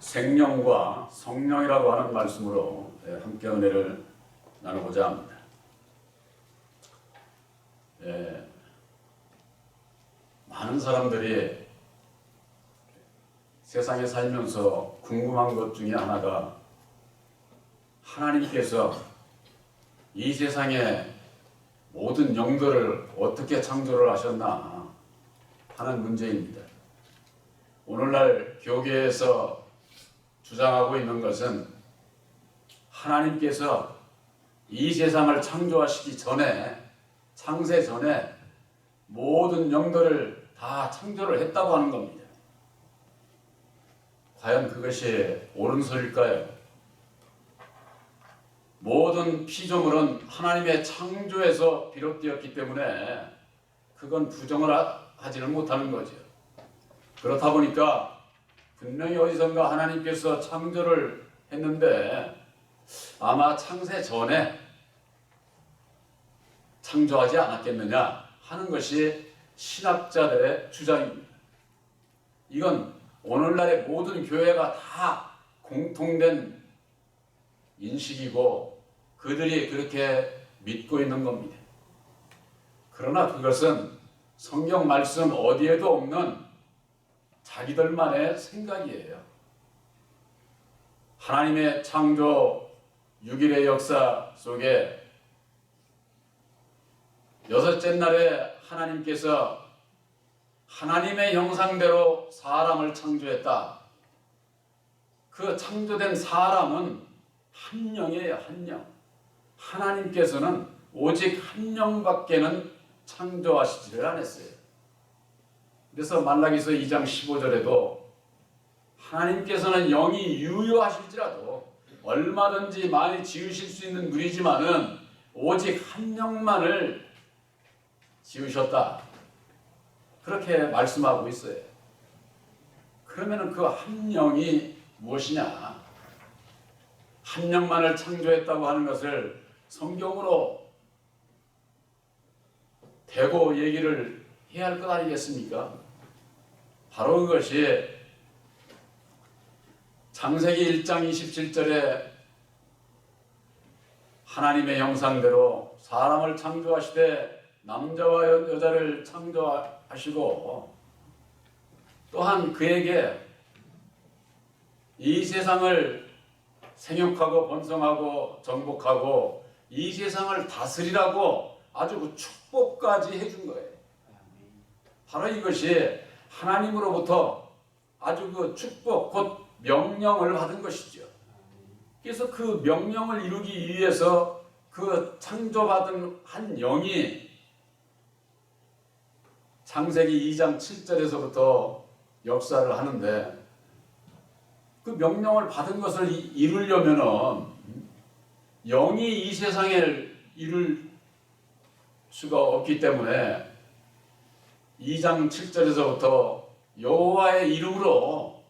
생명과 성령이라고 하는 말씀으로 함께 은혜를 나누고자 합니다. 많은 사람들이 세상에 살면서 궁금한 것 중에 하나가 하나님께서 이 세상의 모든 영들을 어떻게 창조를 하셨나 하는 문제입니다. 오늘날 교계에서 주장하고 있는 것은 하나님께서 이 세상을 창조하시기 전에, 창세 전에 모든 영들을 다 창조를 했다고 하는 겁니다. 과연 그것이 옳은 소리일까요? 모든 피조물은 하나님의 창조에서 비롯되었기 때문에 그건 부정을 하지는 못하는 거죠. 그렇다 보니까 분명히 어디선가 하나님께서 창조를 했는데 아마 창세 전에 창조하지 않았겠느냐 하는 것이 신학자들의 주장입니다. 이건 오늘날의 모든 교회가 다 공통된 인식이고 그들이 그렇게 믿고 있는 겁니다. 그러나 그것은 성경 말씀 어디에도 없는 자기들만의 생각이에요. 하나님의 창조 6일의 역사 속에 여섯째 날에 하나님께서 하나님의 형상대로 사람을 창조했다. 그 창조된 사람은 한 영이에요, 한 영. 하나님께서는 오직 한 영밖에는 창조하시지를 않았어요. 그래서 말라기서 2장 15절에도 하나님께서는 영이 유효하실지라도 얼마든지 많이 지으실 수 있는 분이지만은 오직 한 영만을 지으셨다. 그렇게 말씀하고 있어요. 그러면은 그 한 영이 무엇이냐? 한 영만을 창조했다고 하는 것을 성경으로 대고 얘기를 해야 할 것 아니겠습니까? 바로 그것이 창세기 1장 27절에 하나님의 형상대로 사람을 창조하시되 남자와 여자를 창조하시고 또한 그에게 이 세상을 생육하고 번성하고 정복하고 이 세상을 다스리라고 아주 그 축복까지 해준 거예요. 바로 이것이 하나님으로부터 아주 그 축복, 곧 명령을 받은 것이죠. 그래서 그 명령을 이루기 위해서 그 창조받은 한 영이 창세기 2장 7절에서부터 역사를 하는데 그 명령을 받은 것을 이루려면은 영이 이 세상을 이룰 수가 없기 때문에 2장 7절에서부터 여호와의 이름으로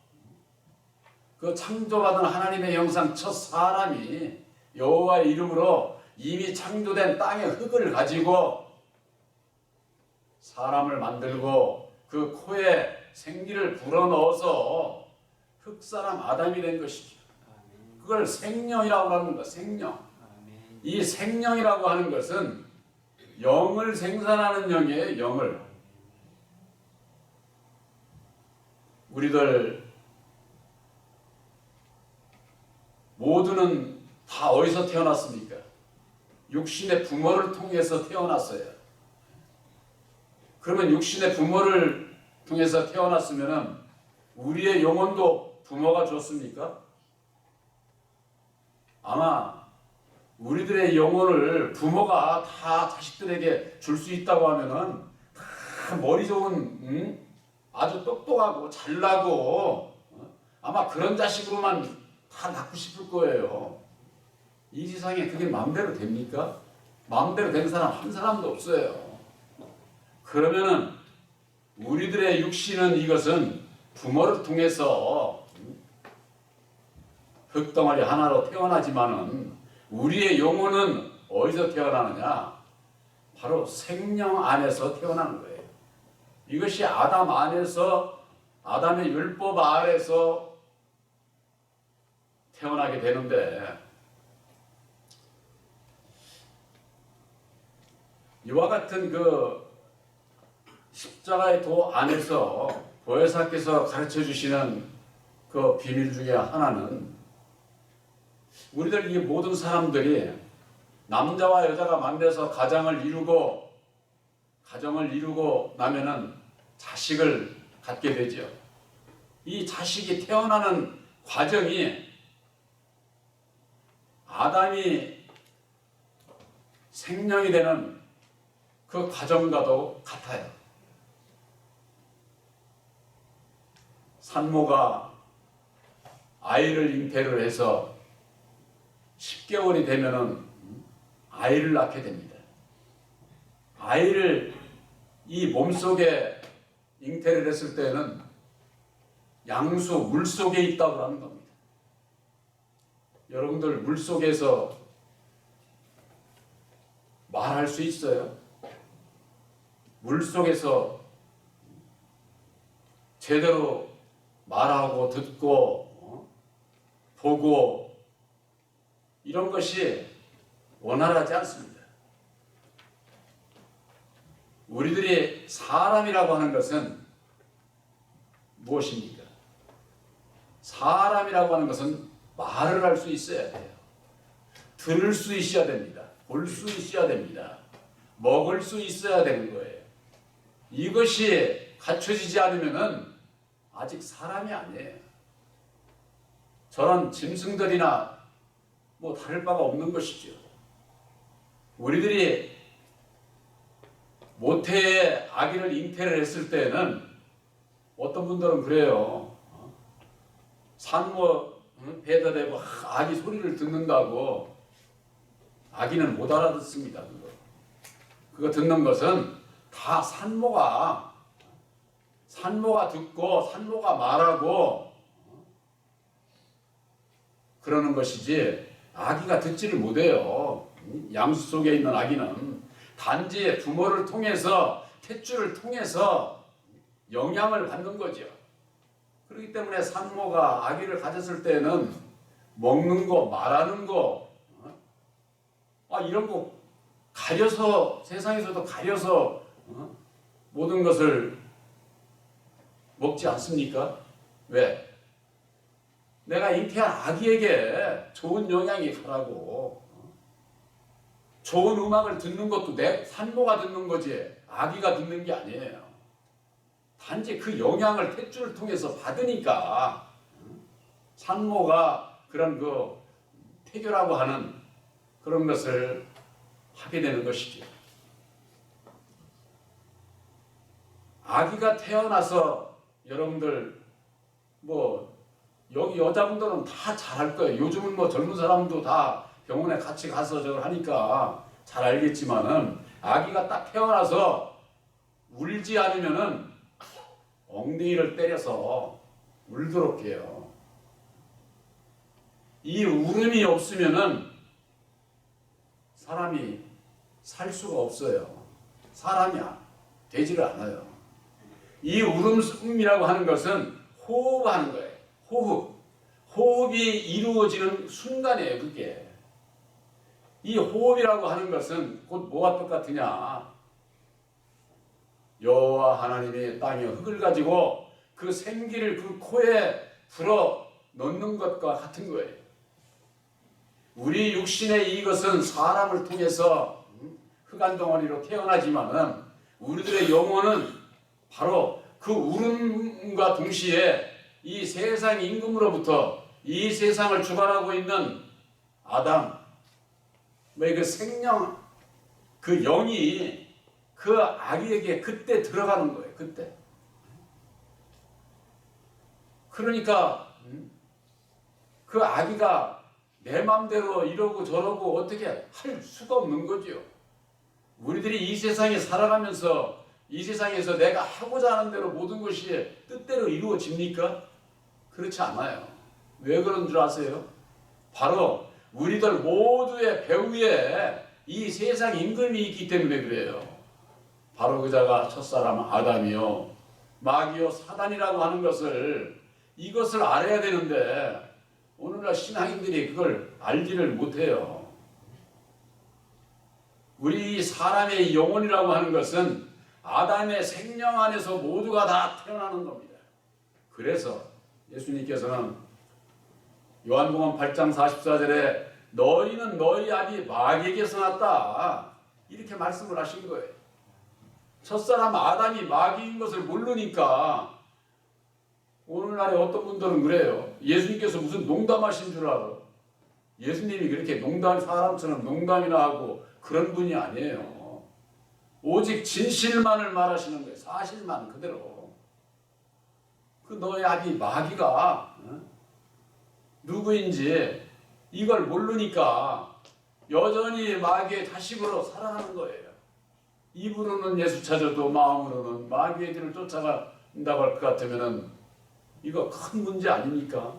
그 창조받은 하나님의 형상 첫 사람이 여호와의 이름으로 이미 창조된 땅의 흙을 가지고 사람을 만들고 그 코에 생기를 불어넣어서 흙사람 아담이 된 것이죠. 그걸 생명이라고 하는 거야. 생명. 이 생명이라고 하는 것은 영을 생산하는 영이에요. 영을. 우리들 모두는 다 어디서 태어났습니까? 육신의 부모를 통해서 태어났어요. 그러면 육신의 부모를 통해서 태어났으면 우리의 영혼도 부모가 줬습니까? 아마 우리들의 영혼을 부모가 다 자식들에게 줄 수 있다고 하면은 다 머리 좋은 아주 똑똑하고 잘나고 아마 그런 자식으로만 다 낳고 싶을 거예요. 이 세상에 그게 마음대로 됩니까? 마음대로 된 사람 한 사람도 없어요. 그러면은 우리들의 육신은 이것은 부모를 통해서 흙덩어리 하나로 태어나지만은 우리의 영혼은 어디서 태어나느냐? 바로 생명 안에서 태어나는 거예요. 이것이 아담 안에서 아담의 율법 아래서 태어나게 되는데 이와 같은 그 십자가의 도 안에서 보혜사께서 가르쳐 주시는 그 비밀 중에 하나는 우리들 이 모든 사람들이 남자와 여자가 만나서 가정을 이루고 나면은 자식을 갖게 되죠. 이 자식이 태어나는 과정이 아담이 생명이 되는 그 과정과도 같아요. 산모가 아이를 잉태를 해서 10개월이 되면은 아이를 낳게 됩니다. 아이를 이 몸속에 잉태를 했을 때는 양수 물속에 있다고 하는 겁니다. 여러분들 물속에서 말할 수 있어요? 물속에서 제대로 말하고 듣고 보고 이런 것이 원활하지 않습니다. 우리들이 사람이라고 하는 것은 무엇입니까? 사람이라고 하는 것은 말을 할 수 있어야 돼요. 들을 수 있어야 됩니다. 볼 수 있어야 됩니다. 먹을 수 있어야 되는 거예요. 이것이 갖춰지지 않으면은 아직 사람이 아니에요. 저런 짐승들이나 뭐 다를 바가 없는 것이죠. 우리들이 모태에 아기를 잉태를 했을 때는 어떤 분들은 그래요. 산모 배에다 대고 아기 소리를 듣는다고 아기는 못 알아듣습니다. 그거 듣는 것은 다 산모가 듣고 산모가 말하고 그러는 것이지 아기가 듣지를 못해요. 양수 속에 있는 아기는 단지 부모를 통해서 탯줄을 통해서 영향을 받는 거죠. 그렇기 때문에 산모가 아기를 가졌을 때는 먹는 거, 말하는 거, 이런 거 가려서 세상에서도 가려서 모든 것을 먹지 않습니까? 왜? 내가 잉태한 아기에게 좋은 영향이 가라고. 좋은 음악을 듣는 것도 내 산모가 듣는 거지 아기가 듣는 게 아니에요. 단지 그 영향을 탯줄을 통해서 받으니까 산모가 그런 그 태교라고 하는 그런 것을 하게 되는 것이죠. 아기가 태어나서 여러분들 뭐 여기 여자분들은 다 잘할 거예요. 요즘은 뭐 젊은 사람도 다 병원에 같이 가서 저걸 하니까 잘 알겠지만은 아기가 딱 태어나서 울지 않으면은 엉덩이를 때려서 울도록 해요. 이 울음이 없으면은 사람이 살 수가 없어요. 사람이 되지를 않아요. 이 울음이라고 하는 것은 호흡하는 거예요. 호흡이 이루어지는 순간이에요. 그게. 이 호흡이라고 하는 것은 곧 뭐와 똑같으냐? 여호와 하나님이 땅에 흙을 가지고 그 생기를 그 코에 불어 넣는 것과 같은 거예요. 우리 육신의 이것은 사람을 통해서 흑암 덩어리로 태어나지만은 우리들의 영혼은 바로 그 울음과 동시에 이 세상 임금으로부터 이 세상을 주관하고 있는 아담, 그 생명, 그 영이 그 아기에게 그때 들어가는 거예요. 그때. 그러니까 그 아기가 내 맘대로 이러고 저러고 어떻게 할 수가 없는 거죠. 우리들이 이 세상에 살아가면서 이 세상에서 내가 하고자 하는 대로 모든 것이 뜻대로 이루어집니까? 그렇지 않아요. 왜 그런 줄 아세요? 바로 우리들 모두의 배후에 이 세상 임금이 있기 때문에 그래요. 바로 그자가 첫사람 아담이요 마귀요 사단이라고 하는 것을 이것을 알아야 되는데 오늘날 신앙인들이 그걸 알지를 못해요. 우리 사람의 영혼이라고 하는 것은 아담의 생명 안에서 모두가 다 태어나는 겁니다. 그래서 예수님께서는 요한복음 8장 44절에 너희는 너희 아비 마귀에게서 났다 이렇게 말씀을 하신 거예요. 첫사람 아담이 마귀인 것을 모르니까 오늘날에 어떤 분들은 그래요. 예수님께서 무슨 농담하신 줄 알아. 예수님이 그렇게 사람처럼 농담이나 하고 그런 분이 아니에요. 오직 진실만을 말하시는 거예요. 사실만 그대로. 그 너의 아비 마귀가 누구인지 이걸 모르니까 여전히 마귀의 자식으로 살아가는 거예요. 입으로는 예수 찾아도 마음으로는 마귀의 길을 쫓아간다고 할 것 같으면은 이거 큰 문제 아닙니까?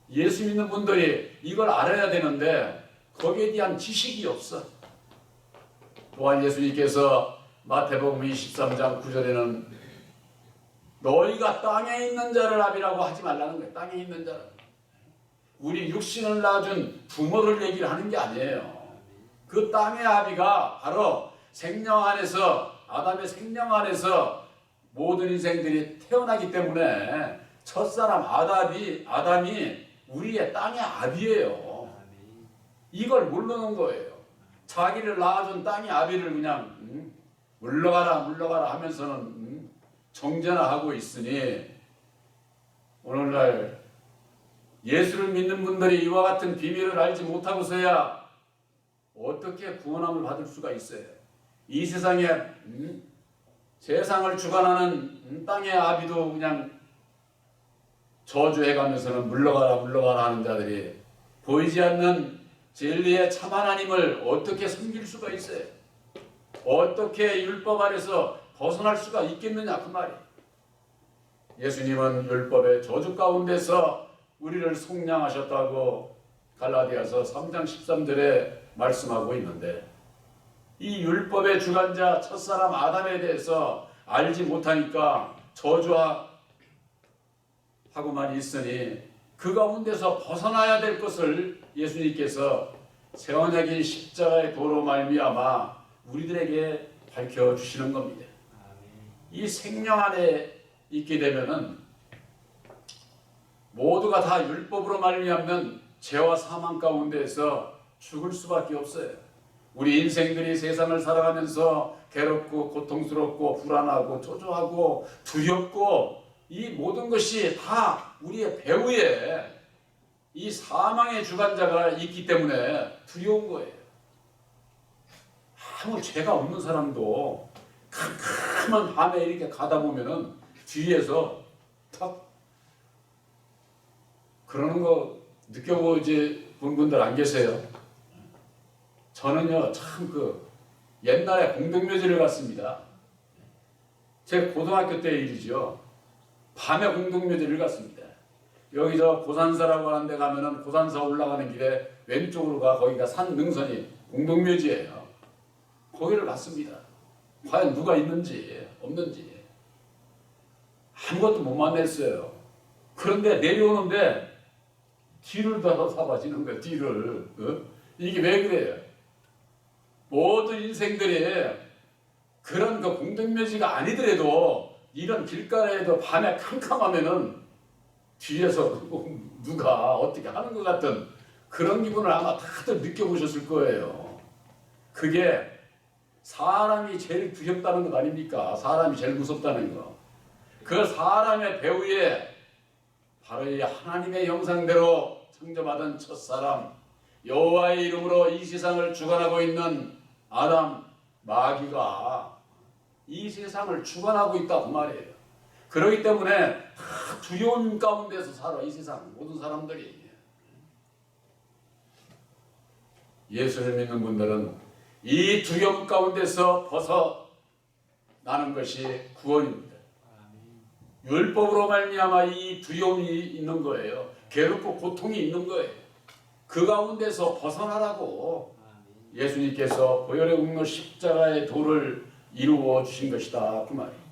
예수 믿는 분들이 이걸 알아야 되는데 거기에 대한 지식이 없어. 또한 예수님께서 마태복음 23장 9절에는 너희가 땅에 있는 자를 아비라고 하지 말라는 거예요. 땅에 있는 자를. 우리 육신을 낳아준 부모를 얘기를 하는 게 아니에요. 그 땅의 아비가 바로 생명 안에서 아담의 생명 안에서 모든 인생들이 태어나기 때문에 첫사람 아담이 우리의 땅의 아비예요. 이걸 모르는 거예요. 자기를 낳아준 땅의 아비를 그냥 물러가라 하면서는 정죄나 하고 있으니 오늘날 예수를 믿는 분들이 이와 같은 비밀을 알지 못하고서야 어떻게 구원함을 받을 수가 있어요. 이 세상에 세상을 주관하는 땅의 아비도 그냥 저주해가면서는 물러가라 하는 자들이 보이지 않는 진리의 참 하나님을 어떻게 섬길 수가 있어요? 어떻게 율법 아래서 벗어날 수가 있겠느냐 그 말이에요. 예수님은 율법의 저주 가운데서 우리를 속량하셨다고 갈라디아서 3장 13절에 말씀하고 있는데 이 율법의 주관자 첫사람 아담에 대해서 알지 못하니까 저주하고만 있으니 그 가운데서 벗어나야 될 것을 예수님께서 새 언약인 십자가의 도로 말미암아 우리들에게 밝혀주시는 겁니다. 이 생명 안에 있게 되면은 모두가 다 율법으로 말미암는 죄와 사망 가운데에서 죽을 수밖에 없어요. 우리 인생들이 세상을 살아가면서 괴롭고 고통스럽고 불안하고 초조하고 두렵고 이 모든 것이 다 우리의 배후에 이 사망의 주관자가 있기 때문에 두려운 거예요. 아무 죄가 없는 사람도 캄캄한 밤에 이렇게 가다 보면은 뒤에서 탁 그러는 거 느껴보지 본 분들 안 계세요? 저는요 참 옛날에 공동묘지를 갔습니다. 제 고등학교 때 일이죠. 밤에 공동묘지를 갔습니다. 여기 저 고산사라고 하는 데 가면은 고산사 올라가는 길에 왼쪽으로 거기가 산 능선이 공동묘지예요. 거기를 갔습니다. 과연 누가 있는지 없는지 아무것도 못 만났어요. 그런데 내려오는데 뒤를 돌아봐지는 거예요. 뒤를. 이게 왜 그래요? 모든 인생들이 그런 공동묘지가 아니더라도 이런 길가에도 밤에 캄캄하면은 뒤에서 누가 어떻게 하는 것 같은 그런 기분을 아마 다들 느껴보셨을 거예요. 그게 사람이 제일 두렵다는 것 아닙니까? 사람이 제일 무섭다는 거. 그 사람의 배후에 바로 이 하나님의 형상대로 창조받은 첫사람 여호와의 이름으로 이 세상을 주관하고 있는 아담 마귀가 이 세상을 주관하고 있다고 말이에요. 그렇기 때문에 두려운 가운데서 살아 이 세상 모든 사람들이. 예수를 믿는 분들은 이 두려움 가운데서 벗어나는 것이 구원입니다. 율법으로 말미암아 이 두려움이 있는 거예요. 괴롭고 고통이 있는 거예요. 그 가운데서 벗어나라고 예수님께서 보혈의 공로 십자가의 도를 이루어 주신 것이다 그 말이에요.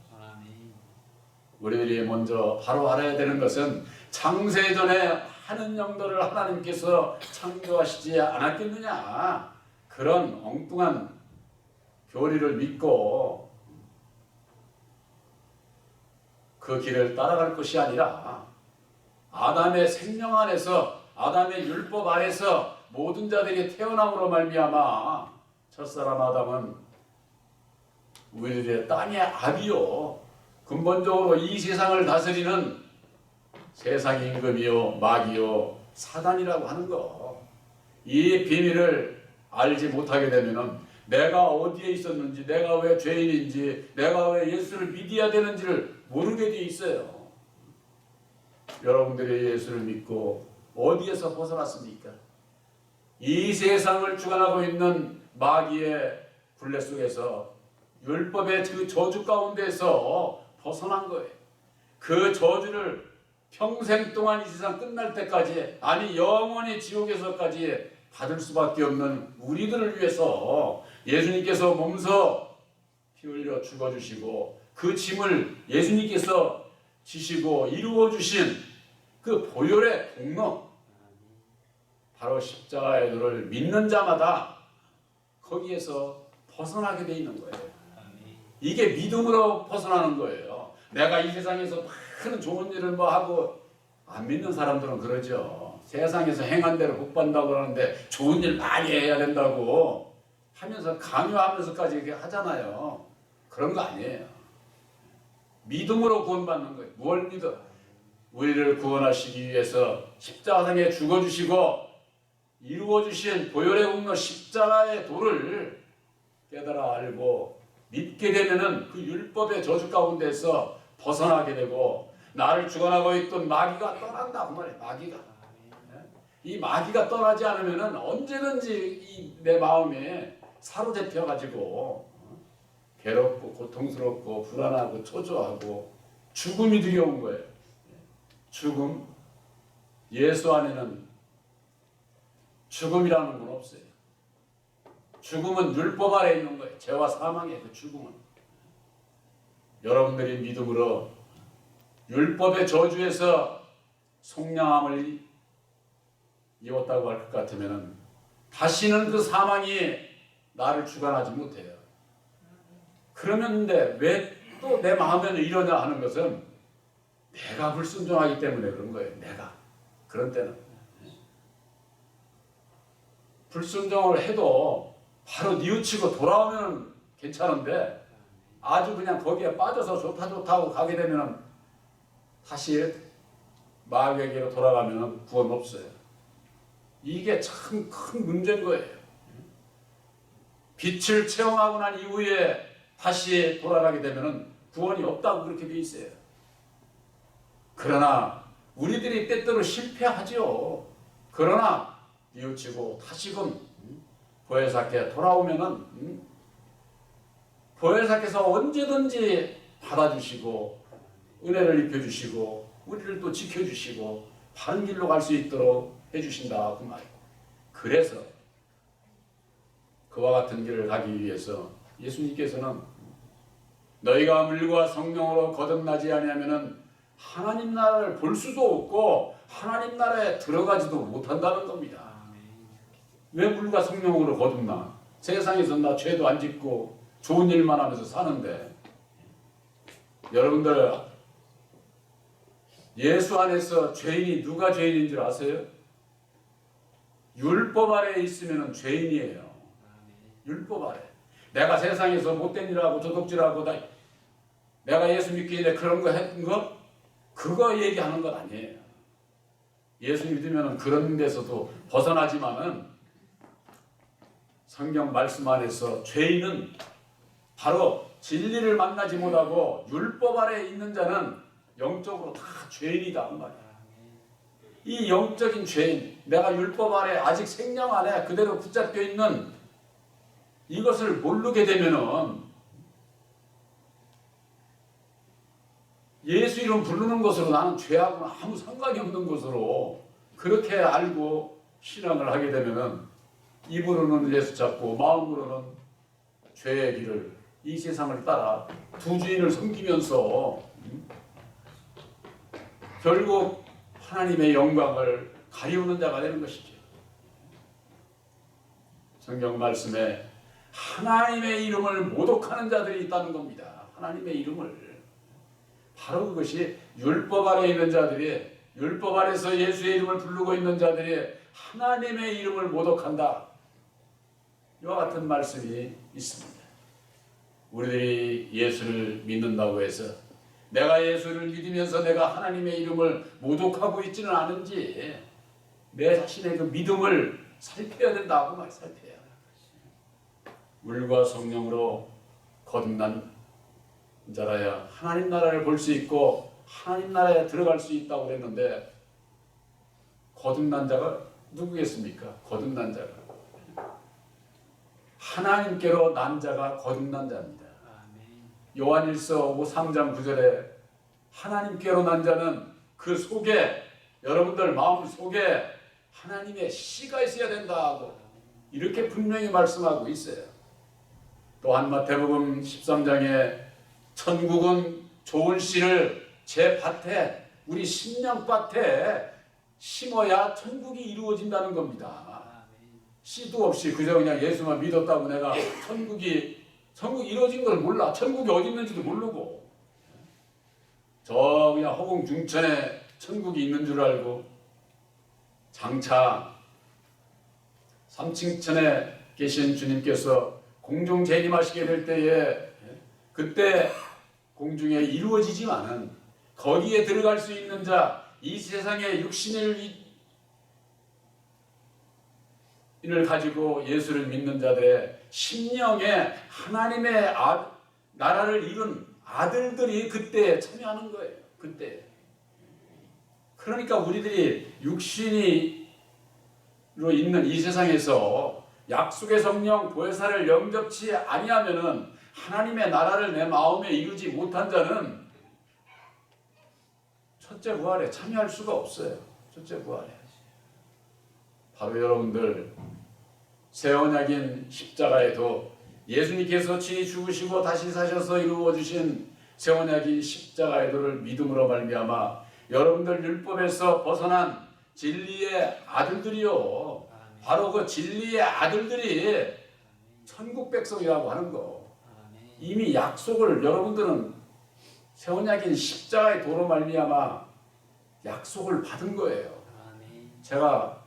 우리들이 먼저 바로 알아야 되는 것은 창세전에 하는 영들을 하나님께서 창조하시지 않았겠느냐. 그런 엉뚱한 교리를 믿고 그 길을 따라갈 것이 아니라 아담의 생명 안에서, 아담의 율법 아래서 모든 자들이 태어남으로 말미암아 첫사람 아담은 우리들의 땅의 아비요, 근본적으로 이 세상을 다스리는 세상 임금이요, 마귀요, 사단이라고 하는 거. 이 비밀을 알지 못하게 되면은 내가 어디에 있었는지, 내가 왜 죄인인지, 내가 왜 예수를 믿어야 되는지를 모르게 돼 있어요. 여러분들이 예수를 믿고 어디에서 벗어났습니까? 이 세상을 주관하고 있는 마귀의 굴레 속에서 율법의 그 저주 가운데서 벗어난 거예요. 그 저주를 평생 동안 이 세상 끝날 때까지, 아니 영원히 지옥에서까지 받을 수밖에 없는 우리들을 위해서 예수님께서 몸소 피 흘려 죽어주시고 그 짐을 예수님께서 지시고 이루어주신 그 보혈의 공로, 바로 십자가의 도를 믿는 자마다 거기에서 벗어나게 돼 있는 거예요. 이게 믿음으로 벗어나는 거예요. 내가 이 세상에서 많은 좋은 일을 뭐 하고, 안 믿는 사람들은 그러죠. 세상에서 행한 대로 복 받는다고 그러는데 좋은 일 많이 해야 된다고 하면서 강요하면서까지 이렇게 하잖아요. 그런 거 아니에요. 믿음으로 구원받는 거예요. 뭘 믿어? 우리를 구원하시기 위해서 십자가상에 죽어주시고 이루어주신 보혈의 공로 십자가의 도를 깨달아 알고 믿게 되면은 그 율법의 저주 가운데서 벗어나게 되고, 나를 주관하고 있던 마귀가 떠난다 그 말이에요. 마귀가. 이 마귀가 떠나지 않으면은 언제든지 내 마음에 사로잡혀 가지고 괴롭고 고통스럽고 불안하고 초조하고 죽음이 두려운 거예요. 죽음. 예수 안에는 죽음이라는 건 없어요. 죽음은 율법 아래 있는 거예요. 죄와 사망의 그 죽음은. 여러분들이 믿음으로 율법의 저주에서 속량함을 입었다고 할 것 같으면 다시는 그 사망이 나를 주관하지 못해요. 그러는데 왜 또 내 마음에는 이러냐 하는 것은 내가 불순종하기 때문에 그런 거예요. 내가. 그런 때는 불순종을 해도 바로 뉘우치고 돌아오면 괜찮은데, 아주 그냥 거기에 빠져서 좋다 좋다고 가게 되면 다시 마귀에게로 돌아가면 구원 없어요. 이게 참 큰 문제인 거예요. 빛을 체험하고 난 이후에 다시 돌아가게 되면 구원이 없다고 그렇게 돼 있어요. 그러나 우리들이 때때로 실패하죠. 그러나 뉘우치고 다시금 보혜사께 돌아오면은 보혜사께서 언제든지 받아주시고 은혜를 입혀주시고 우리를 또 지켜주시고 바른 길로 갈 수 있도록 해주신다 그 말이에요. 그래서 그와 같은 길을 가기 위해서 예수님께서는 너희가 물과 성령으로 거듭나지 아니하면은 하나님 나라를 볼 수도 없고 하나님 나라에 들어가지도 못한다는 겁니다. 왜 물과 성령으로 거듭나? 세상에서 나 죄도 안 짓고 좋은 일만 하면서 사는데. 여러분들 예수 안에서 죄인이 누가 죄인인 줄 아세요? 율법 아래에 있으면 죄인이에요. 율법 아래. 내가 세상에서 못된 일하고 도둑질하고 내가 예수 믿기 전에 그런 거 했던 거? 그거 얘기하는 건 아니에요. 예수 믿으면 그런 데서도 벗어나지만은 성경 말씀 안에서 죄인은 바로 진리를 만나지 못하고 율법 아래에 있는 자는 영적으로 다 죄인이다 그 말이야. 이 영적인 죄인, 내가 율법 아래 아직 생명 안에 그대로 붙잡혀 있는 이것을 모르게 되면은 예수 이름 부르는 것으로 나는 죄하고는 아무 상관이 없는 것으로 그렇게 알고 신앙을 하게 되면은 입으로는 예수 찾고 마음으로는 죄의 길을 이 세상을 따라 두 주인을 섬기면서 결국 하나님의 영광을 가리우는 자가 되는 것이죠. 성경 말씀에 하나님의 이름을 모독하는 자들이 있다는 겁니다. 하나님의 이름을. 바로 그것이 율법 아래 있는 자들이, 율법 아래서 예수의 이름을 부르고 있는 자들이 하나님의 이름을 모독한다. 이와 같은 말씀이 있습니다. 우리들이 예수를 믿는다고 해서 내가 예수를 믿으면서 내가 하나님의 이름을 모독하고 있지는 않은지 내 자신의 그 믿음을 살펴야 된다고 살펴야. 물과 성령으로 거듭난 자라야 하나님 나라를 볼 수 있고 하나님 나라에 들어갈 수 있다고 그랬는데, 거듭난 자가 누구겠습니까? 거듭난 자가 하나님께로 난 자가 거듭난 자입니다. 요한일서 3장 9절에 하나님께로 난 자는 그 속에, 여러분들 마음 속에 하나님의 씨가 있어야 된다고 이렇게 분명히 말씀하고 있어요. 또한 마태복음 13장에 천국은 좋은 씨를 제 밭에, 우리 심령밭에 심어야 천국이 이루어진다는 겁니다. 씨도 없이 그저 그냥 예수만 믿었다고 내가 천국이 이루어진 걸 몰라. 천국이 어디 있는지도 모르고 저 그냥 허공 중천에 천국이 있는 줄 알고 장차 3층천에 계신 주님께서 공중 재림하시게 될 때에, 그때 공중에 이루어지지만은 거기에 들어갈 수 있는 자, 이 세상의 육신을 가지고 예수를 믿는 자들의 심령에 하나님의 나라를 이룬 아들들이 그때 참여하는 거예요. 그때. 그러니까 우리들이 육신으로 있는 이 세상에서 약속의 성령 보혜사를 영접치 아니하면은 하나님의 나라를 내 마음에 이루지 못한 자는 첫째 부활에 참여할 수가 없어요. 첫째 부활에. 바로 여러분들 새 언약인 십자가에도 예수님께서 친히 죽으시고 다시 사셔서 이루어 주신 새 언약인 십자가에도를 믿음으로 말미암아 여러분들 율법에서 벗어난 진리의 아들들이요, 바로 그 진리의 아들들이 천국 백성이라고 하는 거, 이미 약속을 여러분들은 새 언약인 십자가의 도로 말미암아 약속을 받은 거예요. 제가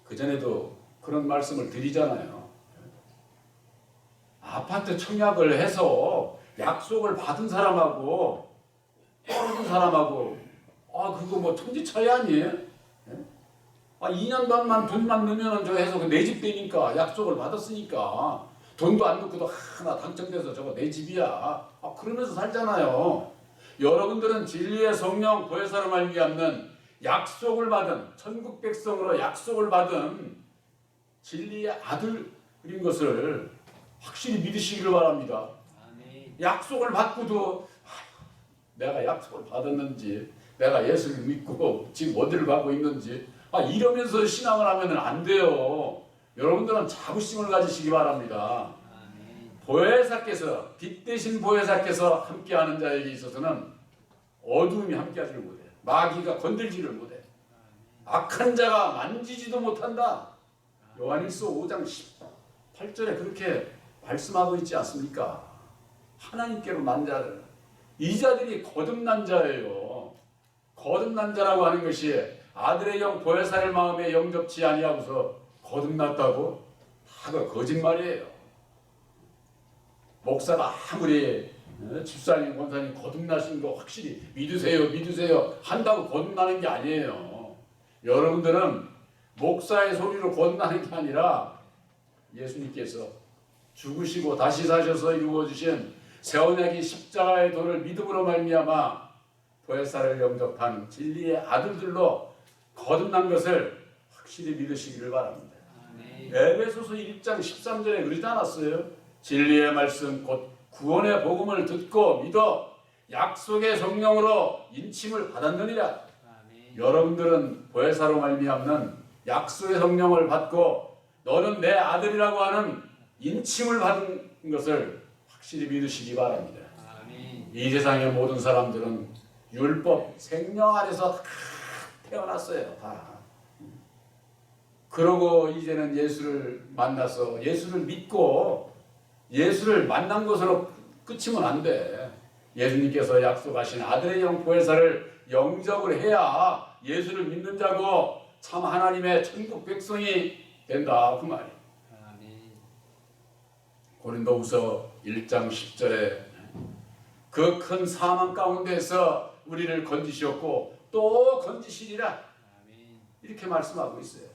그전에도 그런 말씀을 드리잖아요. 아파트 청약을 해서 약속을 받은 사람하고 떨어진 사람하고 그거 뭐 천지 차이 아니에요? 2년 반만 돈만 넣으면 저 해서 내 집 되니까, 약속을 받았으니까 돈도 안 넣고도 하나 당첨돼서 저거 내 집이야. 그러면서 살잖아요. 여러분들은 진리의 성령 보혜사로 말미암는 약속을 받은, 천국 백성으로 약속을 받은 진리의 아들인 것을 확실히 믿으시기를 바랍니다. 약속을 받고도 내가 약속을 받았는지, 내가 예수를 믿고 지금 어디를 가고 있는지 이러면서 신앙을 하면 안 돼요. 여러분들은 자부심을 가지시기 바랍니다. 보혜사께서, 빛 대신 보혜사께서 함께하는 자에게 있어서는 어두움이 함께하지 못해. 마귀가 건들지를 못해. 악한 자가 만지지도 못한다. 요한일서 5장 18절에 그렇게 말씀하고 있지 않습니까? 하나님께로 난 자들, 이 자들이 거듭난 자예요. 거듭난 자라고 하는 것이 아들의 영 보혜사를 마음에 영접치 아니하고서 거듭났다고? 다 그 거짓말이에요. 목사가 아무리 집사님, 권사님 거듭나신 거 확실히 믿으세요 한다고 거듭나는 게 아니에요. 여러분들은 목사의 소리로 거듭나는 게 아니라 예수님께서 죽으시고 다시 사셔서 이루어주신 새 언약의 십자가의 도를 믿음으로 말미암아 보혜사를 영접한 진리의 아들들로 거듭난 것을 확실히 믿으시기를 바랍니다. 에베소서 1장 13절에 그러지 않았어요? 진리의 말씀 곧 구원의 복음을 듣고 믿어 약속의 성령으로 인침을 받았느니라. 여러분들은 보혜사로 말미암는 약속의 성령을 받고 너는 내 아들이라고 하는 인침을 받은 것을 확실히 믿으시기 바랍니다. 이 세상의 모든 사람들은 율법, 생명 아래서 다 태어났어요. 다. 그러고 이제는 예수를 만나서 예수를 믿고 예수를 만난 것으로 끝이면 안 돼. 예수님께서 약속하신 아들의 영 보혜사를 영접을 해야 예수를 믿는 자고 참 하나님의 천국 백성이 된다 그 말이에요. 고린도후서 1장 10절에 그 큰 사망 가운데서 우리를 건지셨고 또 건지시리라 이렇게 말씀하고 있어요.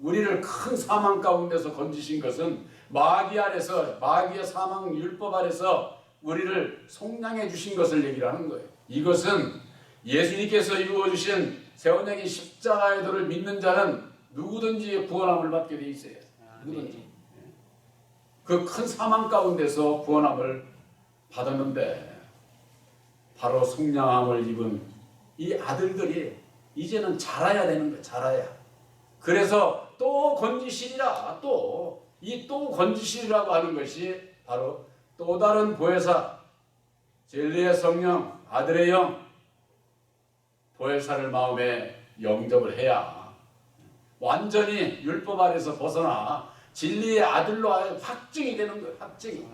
우리를 큰 사망 가운데서 건지신 것은 마귀 아래서 마귀의 사망 율법 아래서 우리를 속량해 주신 것을 얘기를 하는 거예요. 이것은 예수님께서 이루어주신 세원적인 십자가의 도를 믿는 자는 누구든지 구원함을 받게 돼 있어요. 누구든지. 그 큰 사망 가운데서 구원함을 받았는데 바로 속량함을 입은 이 아들들이 이제는 자라야 되는 거예요. 자라야. 그래서 또 건지시리라. 또 건지시리라고 하는 것이 바로 또 다른 보혜사, 진리의 성령, 아들의 영, 보혜사를 마음에 영접을 해야 완전히 율법 아래서 벗어나 진리의 아들로 확증이 되는 거예요. 확증이.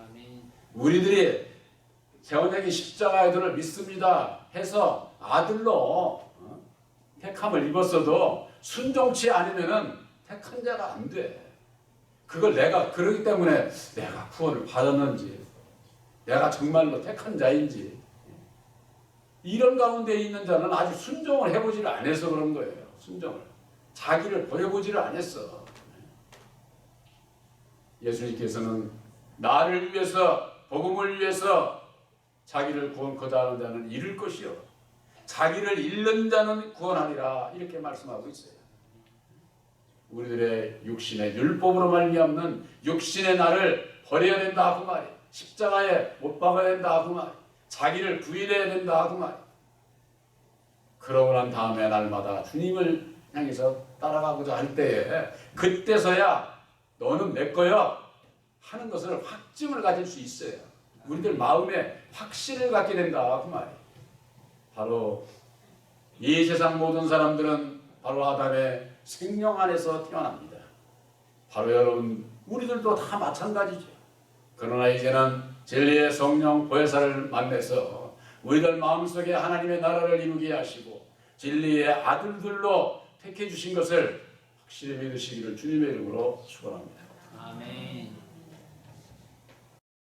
우리들이 세원적인 십자가의 도를 믿습니다 해서 아들로 택함을 입었어도 순종치 않으면은 택한 자가 안 돼. 그걸 내가 그러기 때문에 내가 구원을 받았는지 내가 정말로 택한 자인지 이런 가운데 있는 자는 아직 순종을 해보지를 않아서 그런 거예요. 순종을. 자기를 버려보지를 않았어. 예수님께서는 나를 위해서 복음을 위해서 자기를 구원코자 하는 자는 잃을 것이요 자기를 잃는 자는 구원하리라 이렇게 말씀하고 있어요. 우리들의 육신의 율법으로 말미암는 육신의 나를 버려야 된다 그 말이에요. 십자가에 못 박아야 된다 그 말이에요. 자기를 부인해야 된다 그 말이에요. 그러고 난 다음에 날마다 주님을 향해서 따라가고자 할 때에 그때서야 너는 내 거야 하는 것을 확증을 가질 수 있어요. 우리들 마음에 확신을 갖게 된다 그 말이에요. 바로 이 세상 모든 사람들은 바로 아담의 생명 안에서 태어납니다. 바로 여러분 우리들도 다 마찬가지죠. 그러나 이제는 진리의 성령 보혜사를 만나서 우리들 마음속에 하나님의 나라를 이루게 하시고 진리의 아들들로 택해 주신 것을 확실히 믿으시기를 주님의 이름으로 축원합니다. 아멘.